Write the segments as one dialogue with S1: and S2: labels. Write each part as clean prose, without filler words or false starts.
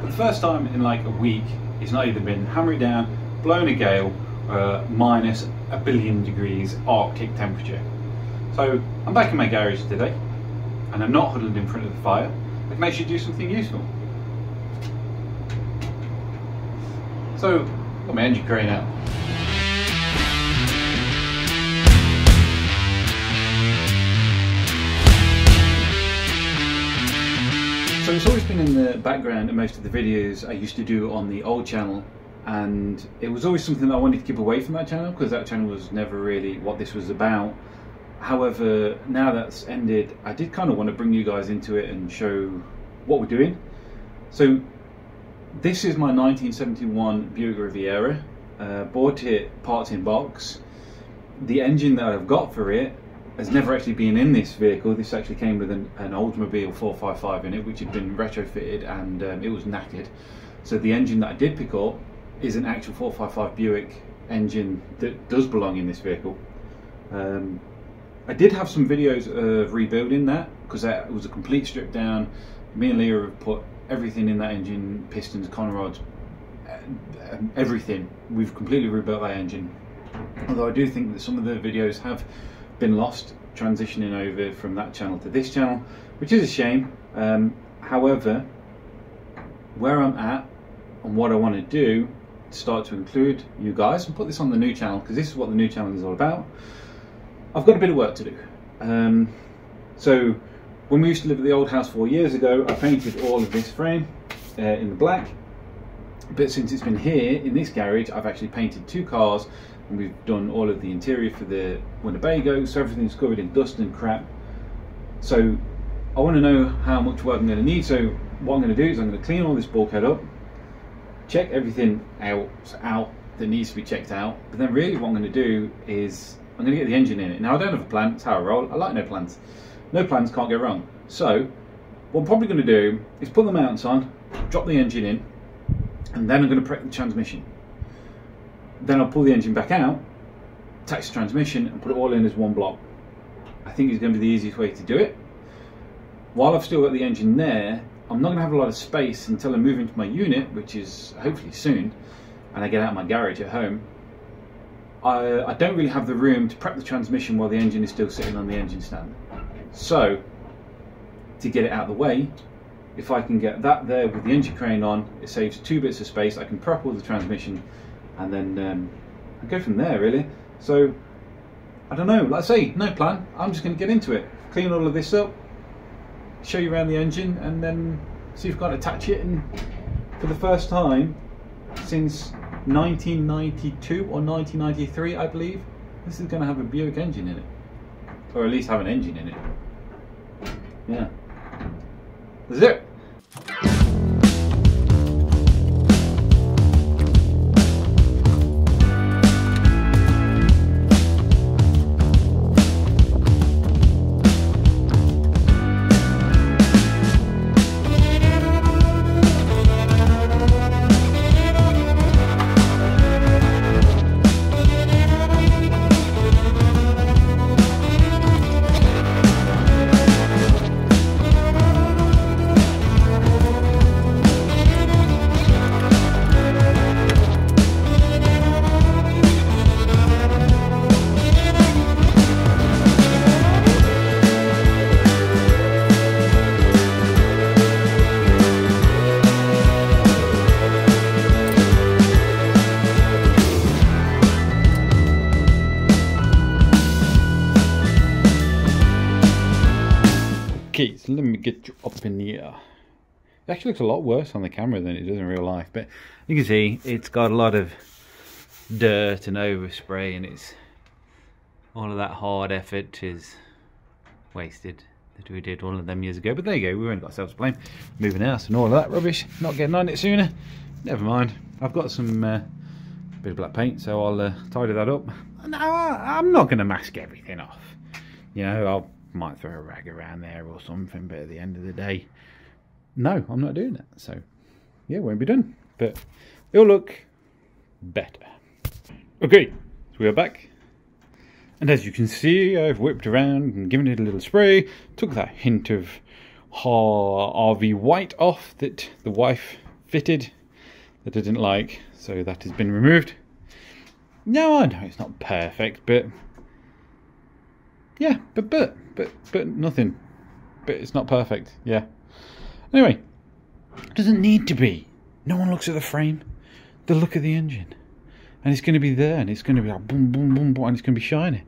S1: for the first time in like a week, it's not even been hammering down, blowing a gale, minus a billion degrees Arctic temperature. So I'm back in my garage today, and I'm not huddled in front of the fire. I can actually do something useful. So, got my engine crane out. So it's always been in the background in most of the videos I used to do on the old channel, and it was always something that I wanted to keep away from that channel because that channel was never really what this was about. However, now that's ended, I did kind of want to bring you guys into it and show what we're doing. So this is my 1971 Buick Riviera. Bought it parts in box. The engine that I've got for it has never actually been in this vehicle. This actually came with an Oldsmobile 455 in it, which had been retrofitted, and it was knackered. So the engine that I did pick up is an actual 455 Buick engine that does belong in this vehicle. I did have some videos of rebuilding that because that was a complete strip down. Me and Leah have put everything in that engine, pistons, conner rods, everything. We've completely rebuilt that engine. Although I do think that some of the videos have been lost transitioning over from that channel to this channel, which is a shame. However, where I'm at and what I want to do to start to include you guys and put this on the new channel, because this is what the new channel is all about. I've got a bit of work to do. So when we used to live at the old house 4 years ago, I painted all of this frame in the black, but since it's been here in this garage, I've actually painted 2 cars, and we've done all of the interior for the Winnebago, so everything's covered in dust and crap. So I want to know how much work I'm going to need. So what I'm going to do is I'm going to clean all this bulkhead up, check everything out that needs to be checked out, but then really what I'm going to do is I'm going to get the engine in it. Now I don't have a plan, that's how I roll. I like no plans. No plans can't go wrong. So what I'm probably going to do is put the mounts on, drop the engine in, and then I'm going to prep the transmission. Then I'll pull the engine back out, attach the transmission, and put it all in as one block. I think it's going to be the easiest way to do it. While I've still got the engine there, I'm not going to have a lot of space until I move into my unit, which is hopefully soon, and I get out of my garage at home. I don't really have the room to prep the transmission while the engine is still sitting on the engine stand. So, to get it out of the way, if I can get that there with the engine crane on, it saves 2 bits of space. I can prep all the transmission, and then I go from there really. So I don't know, like I say, no plan. I'm just going to get into it, clean all of this up, show you around the engine, and then see if I can attach it. And for the first time since 1992 or 1993, I believe, this is going to have a Buick engine in it, or at least have an engine in it. Yeah, that's it. Okay, so let me get you up in the air. It actually looks a lot worse on the camera than it does in real life, but you can see it's got a lot of dirt and overspray, and it's all of that hard effort is wasted that we did all of them years ago. But there you go, we only got ourselves to blame. Moving house and all of that rubbish, not getting on it sooner. Never mind, I've got some bit of black paint, so I'll tidy that up. Now I'm not going to mask everything off, you know. Might throw a rag around there or something, but at the end of the day, no, I'm not doing that. So yeah, it won't be done, but it'll look better. Okay, so we are back, and as you can see, I've whipped around and given it a little spray, took that hint of RV white off that the wife fitted that I didn't like, so that has been removed. Now I know it's not perfect, but yeah, but nothing. But it's not perfect, yeah. Anyway, it doesn't need to be. No one looks at the frame. They look at the engine. And it's going to be there, and it's going to be like boom, boom, boom, boom, and it's going to be shiny.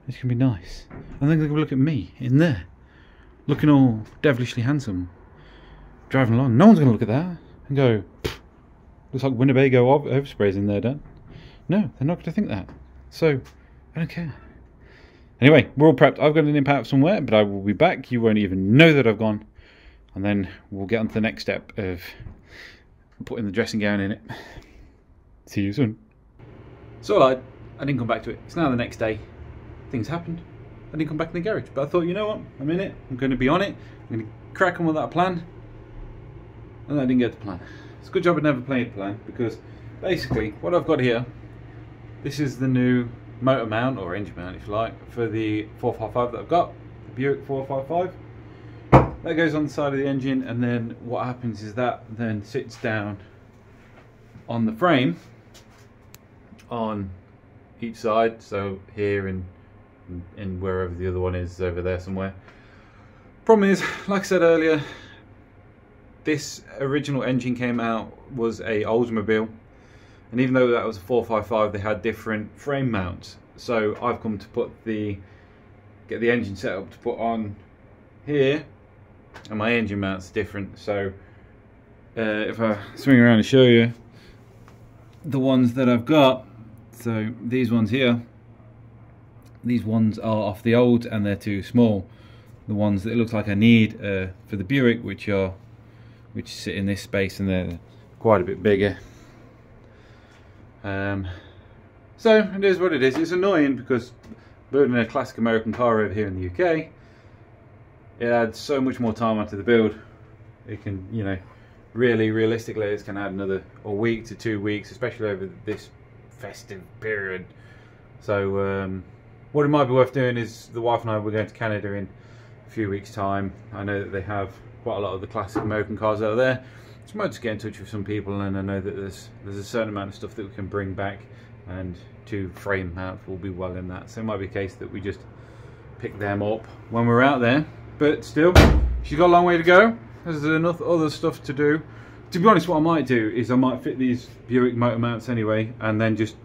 S1: It's going to be nice. And then they're going to look at me in there, looking all devilishly handsome, driving along. No one's going to look at that and go, looks like Winnebago oversprays in there, Dan. No, they're not going to think that. So, I don't care. Anyway, we're all prepped. I've got an imp out somewhere, but I will be back. You won't even know that I've gone. And then we'll get on to the next step of putting the dressing gown in it. See you soon. So I didn't come back to it. It's now the next day. Things happened. I didn't come back in the garage. But I thought, you know what? I'm in it. I'm going to be on it. I'm going to crack on with that plan. And I didn't get the plan. It's a good job I never played the plan, because basically what I've got here, this is the new motor mount, or engine mount if you like, for the 455 that I've got, the Buick 455. That goes on the side of the engine, and then what happens is that then sits down on the frame on each side, so here and wherever the other one is, over there somewhere. Problem is, like I said earlier, this original engine came out was a Oldsmobile. And even though that was a 455, they had different frame mounts. So I've come to get the engine set up to put on here, and my engine mount's different. So if I swing around and show you the ones that I've got, so these ones here, these ones are off the old and they're too small. The ones that it looks like I need for the Buick, which sit in this space, and they're quite a bit bigger. So it is what it is. It's annoying because building a classic American car over here in the UK, it adds so much more time onto the build. It can, you know, really realistically, it's going to add another a week to 2 weeks, especially over this festive period. So what it might be worth doing is, the wife and I, we're going to Canada in a few weeks time. I know that they have quite a lot of the classic American cars out there. So I might just get in touch with some people, and I know that there's a certain amount of stuff that we can bring back, and 2 frame mounts will be well in that. So it might be a case that we just pick them up when we're out there. But still, she's got a long way to go. There's enough other stuff to do. To be honest, what I might do is I might fit these Buick motor mounts anyway, and then just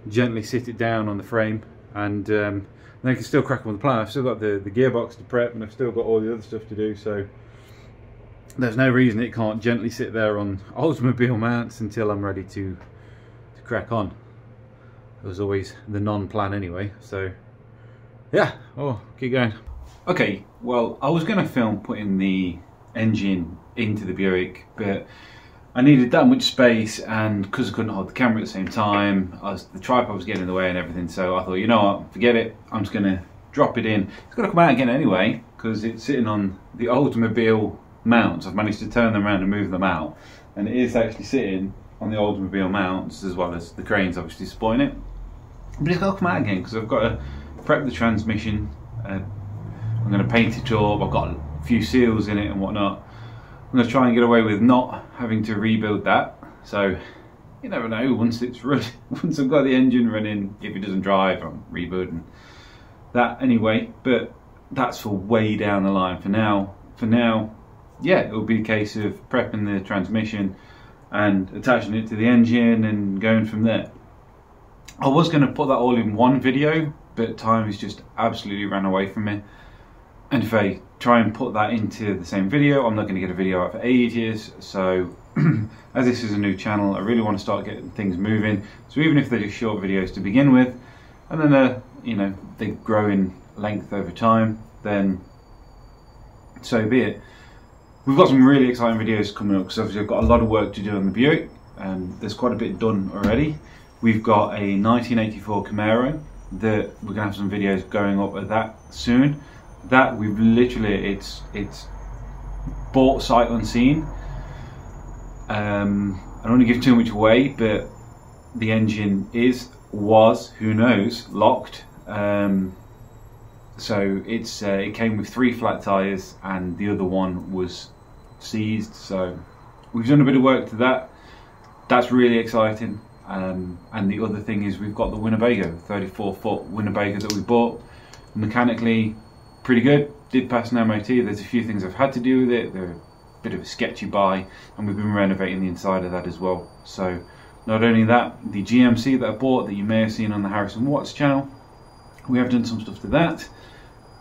S1: gently sit it down on the frame, and then I can still crack on with the plan. I've still got the gearbox to prep, and I've still got all the other stuff to do, so there's no reason it can't gently sit there on Oldsmobile mounts until I'm ready to crack on. It was always the non-plan anyway, so yeah, keep going. Okay, well, I was going to film putting the engine into the Buick, but I needed that much space, and because I couldn't hold the camera at the same time, the tripod was getting in the way and everything, so I thought, you know what, forget it, I'm just going to drop it in. It's going to come out again anyway, because it's sitting on the Oldsmobile mounts. I've managed to turn them around and move them out, and it is actually sitting on the Oldsmobile mounts, as well as the cranes obviously supporting it. But it's got to come out again, because I've got to prep the transmission. I'm going to paint it up. I've got a few seals in it and whatnot. I'm going to try and get away with not having to rebuild that. So you never know, once it's run, once I've got the engine running, if it doesn't drive, I'm rebuilding that anyway. But that's for way down the line. For now, yeah, it will be a case of prepping the transmission and attaching it to the engine and going from there. I was going to put that all in one video, but time has just absolutely ran away from me. And if I try and put that into the same video, I'm not going to get a video out for ages. So as this is a new channel, I really want to start getting things moving. So even if they're just short videos to begin with, and then you know, they grow in length over time, then so be it. We've got some really exciting videos coming up, because obviously I've got a lot of work to do on the Buick, and there's quite a bit done already. We've got a 1984 Camaro that we're gonna have some videos going up at that soon. That we've literally, it's bought sight unseen. I don't want to give too much away, but the engine was, who knows, locked. So it came with 3 flat tyres, and the other one was seized. So we've done a bit of work to that. That's really exciting. And the other thing is we've got the Winnebago, 34-foot Winnebago that we bought. Mechanically pretty good, did pass an MOT. There's a few things I've had to do with it. They're a bit of a sketchy buy, and we've been renovating the inside of that as well. So not only that, the GMC that I bought that you may have seen on the Harrison Watts channel, we have done some stuff to that.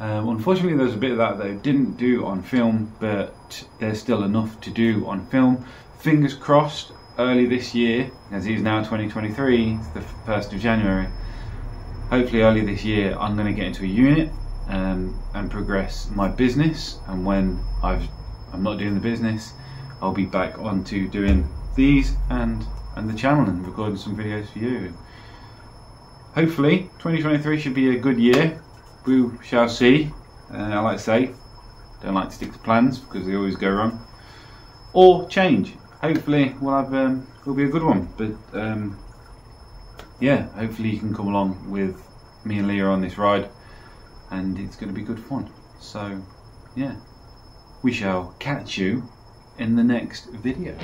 S1: Unfortunately there's a bit of that I didn't do on film, but there's still enough to do on film. Fingers crossed, early this year, as it is now 2023, it's the 1st of January, hopefully early this year I'm going to get into a unit and progress my business, and when I'm not doing the business, I'll be back onto doing these and the channel and recording some videos for you. Hopefully 2023 should be a good year. We shall see. I like to say, don't like to stick to plans because they always go wrong or change. Hopefully will be a good one, but yeah, hopefully you can come along with me and Leah on this ride, and it's going to be good fun. So yeah, we shall catch you in the next video.